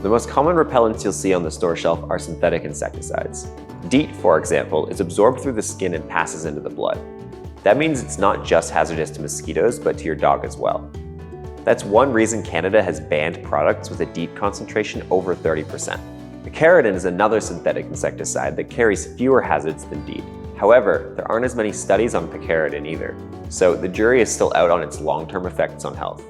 The most common repellents you'll see on the store shelf are synthetic insecticides. DEET, for example, is absorbed through the skin and passes into the blood. That means it's not just hazardous to mosquitoes, but to your dog as well. That's one reason Canada has banned products with a DEET concentration over 30%. Picaridin is another synthetic insecticide that carries fewer hazards than DEET. However, there aren't as many studies on picaridin either, so the jury is still out on its long-term effects on health.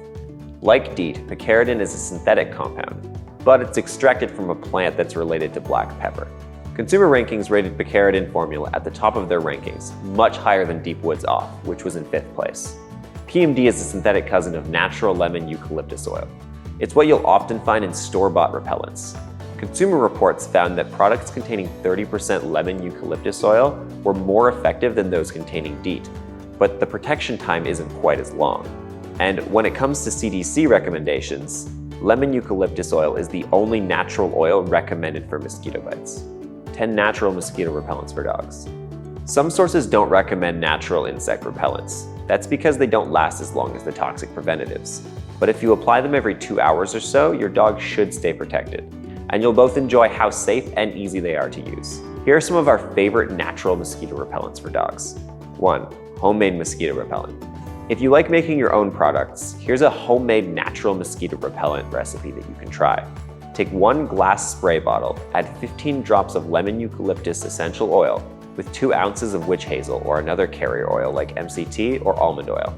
Like DEET, picaridin is a synthetic compound, but it's extracted from a plant that's related to black pepper. Consumer Rankings rated picaridin formula at the top of their rankings, much higher than Deep Woods Off, which was in 5th place. PMD is a synthetic cousin of natural lemon eucalyptus oil. It's what you'll often find in store-bought repellents. Consumer Reports found that products containing 30% lemon eucalyptus oil were more effective than those containing DEET, but the protection time isn't quite as long. And when it comes to CDC recommendations, lemon eucalyptus oil is the only natural oil recommended for mosquito bites. 10 natural mosquito repellents for dogs. Some sources don't recommend natural insect repellents. That's because they don't last as long as the toxic preventatives. But if you apply them every 2 hours or so, your dog should stay protected. And you'll both enjoy how safe and easy they are to use. Here are some of our favorite natural mosquito repellents for dogs. 1. Homemade mosquito repellent. If you like making your own products, here's a homemade natural mosquito repellent recipe that you can try. Take 1 glass spray bottle, add 15 drops of lemon eucalyptus essential oil with 2 ounces of witch hazel or another carrier oil like MCT or almond oil.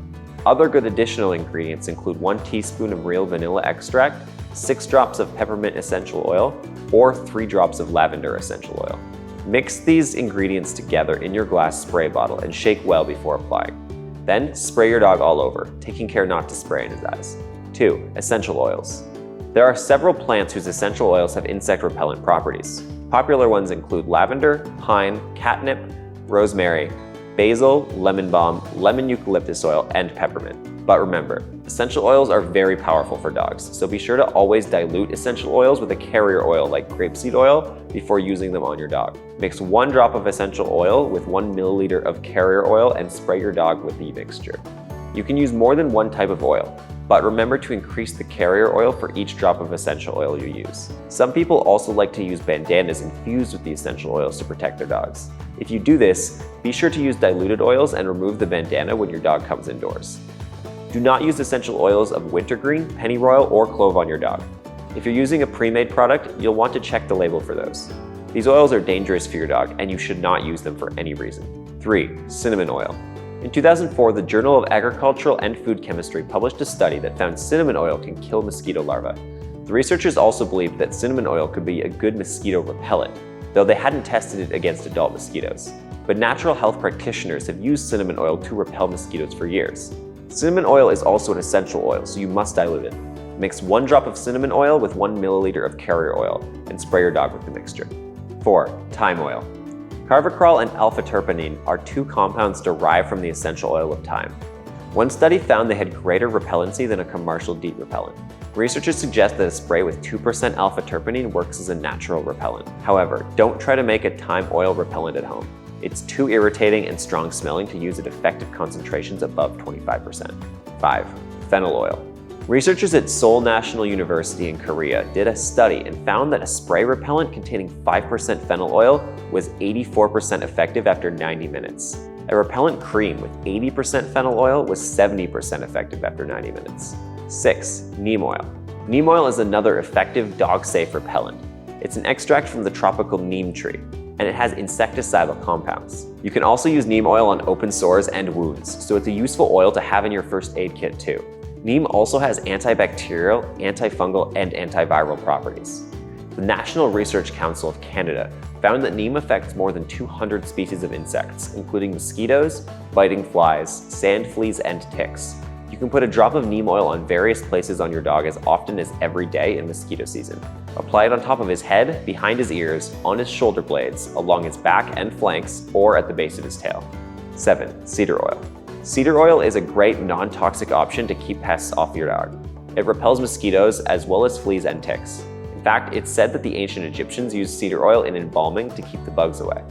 Other good additional ingredients include 1 teaspoon of real vanilla extract, 6 drops of peppermint essential oil, or 3 drops of lavender essential oil. Mix these ingredients together in your glass spray bottle and shake well before applying. Then spray your dog all over, taking care not to spray in his eyes. 2. Essential oils. There are several plants whose essential oils have insect repellent properties. Popular ones include lavender, pine, catnip, rosemary, basil, lemon balm, lemon eucalyptus oil, and peppermint. But remember, essential oils are very powerful for dogs, so be sure to always dilute essential oils with a carrier oil like grapeseed oil before using them on your dog. Mix 1 drop of essential oil with 1 milliliter of carrier oil and spray your dog with the mixture. You can use more than one type of oil, but remember to increase the carrier oil for each drop of essential oil you use. Some people also like to use bandanas infused with the essential oils to protect their dogs. If you do this, be sure to use diluted oils and remove the bandana when your dog comes indoors. Do not use essential oils of wintergreen, pennyroyal, or clove on your dog. If you're using a pre-made product, you'll want to check the label for those. These oils are dangerous for your dog, and you should not use them for any reason. 3. Cinnamon oil. In 2004, the Journal of Agricultural and Food Chemistry published a study that found cinnamon oil can kill mosquito larvae. The researchers also believed that cinnamon oil could be a good mosquito repellent, though they hadn't tested it against adult mosquitoes. But natural health practitioners have used cinnamon oil to repel mosquitoes for years. Cinnamon oil is also an essential oil, so you must dilute it. Mix 1 drop of cinnamon oil with 1 milliliter of carrier oil and spray your dog with the mixture. 4. Thyme oil. Carvacrol and alpha-terpenine are 2 compounds derived from the essential oil of thyme. One study found they had greater repellency than a commercial DEET repellent. Researchers suggest that a spray with 2% alpha-terpenine works as a natural repellent. However, don't try to make a thyme oil repellent at home. It's too irritating and strong smelling to use at effective concentrations above 25%. 5. Fennel oil. Researchers at Seoul National University in Korea did a study and found that a spray repellent containing 5% fennel oil was 84% effective after 90 minutes. A repellent cream with 80% fennel oil was 70% effective after 90 minutes. 6. Neem oil. Neem oil is another effective dog-safe repellent. It's an extract from the tropical neem tree, and it has insecticidal compounds. You can also use neem oil on open sores and wounds, so it's a useful oil to have in your first aid kit too. Neem also has antibacterial, antifungal, and antiviral properties. The National Research Council of Canada found that neem affects more than 200 species of insects, including mosquitoes, biting flies, sand fleas, and ticks. You can put a drop of neem oil on various places on your dog as often as every day in mosquito season. Apply it on top of his head, behind his ears, on his shoulder blades, along his back and flanks, or at the base of his tail. 7. Cedar oil. Cedar oil is a great non-toxic option to keep pests off your dog. It repels mosquitoes as well as fleas and ticks. In fact, it's said that the ancient Egyptians used cedar oil in embalming to keep the bugs away.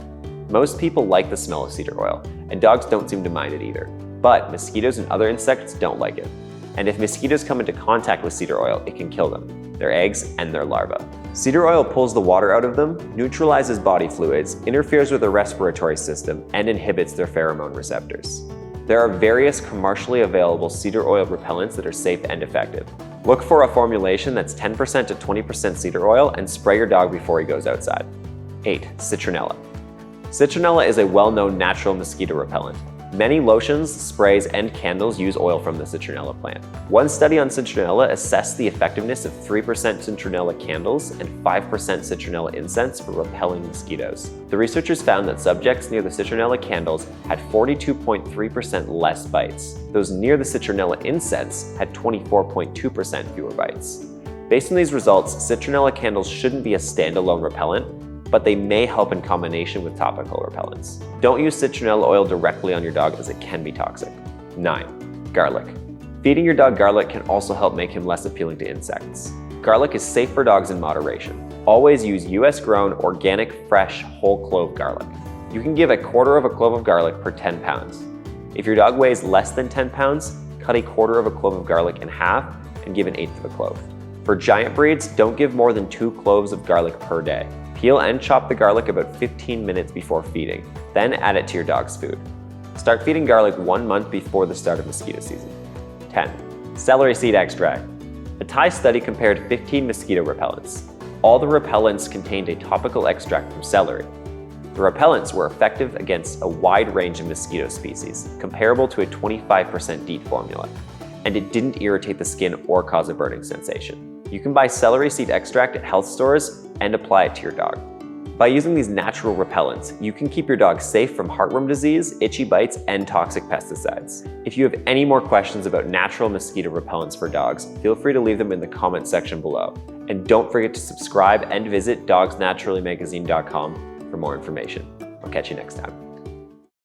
Most people like the smell of cedar oil, and dogs don't seem to mind it either. But mosquitoes and other insects don't like it. And if mosquitoes come into contact with cedar oil, it can kill them. their eggs, and their larvae. Cedar oil pulls the water out of them, neutralizes body fluids, interferes with their respiratory system, and inhibits their pheromone receptors. There are various commercially available cedar oil repellents that are safe and effective. Look for a formulation that's 10% to 20% cedar oil and spray your dog before he goes outside. 8. Citronella. Citronella is a well-known natural mosquito repellent. Many lotions, sprays, and candles use oil from the citronella plant. One study on citronella assessed the effectiveness of 3% citronella candles and 5% citronella incense for repelling mosquitoes. The researchers found that subjects near the citronella candles had 42.3% less bites. Those near the citronella incense had 24.2% fewer bites. Based on these results, citronella candles shouldn't be a standalone repellent, but they may help in combination with topical repellents. Don't use citronella oil directly on your dog as it can be toxic. 9. Garlic. Feeding your dog garlic can also help make him less appealing to insects. Garlic is safe for dogs in moderation. Always use US-grown, organic, fresh, whole clove garlic. You can give a quarter of a clove of garlic per 10 pounds. If your dog weighs less than 10 pounds, cut a quarter of a clove of garlic in half and give an eighth of a clove. For giant breeds, don't give more than 2 cloves of garlic per day. Peel and chop the garlic about 15 minutes before feeding, then add it to your dog's food. Start feeding garlic 1 month before the start of mosquito season. 10. Celery seed extract. A Thai study compared 15 mosquito repellents. All the repellents contained a topical extract from celery. The repellents were effective against a wide range of mosquito species, comparable to a 25% DEET formula, and it didn't irritate the skin or cause a burning sensation. You can buy celery seed extract at health stores and apply it to your dog. By using these natural repellents, you can keep your dog safe from heartworm disease, itchy bites, and toxic pesticides. If you have any more questions about natural mosquito repellents for dogs, feel free to leave them in the comment section below. And don't forget to subscribe and visit dogsnaturallymagazine.com for more information. I'll catch you next time.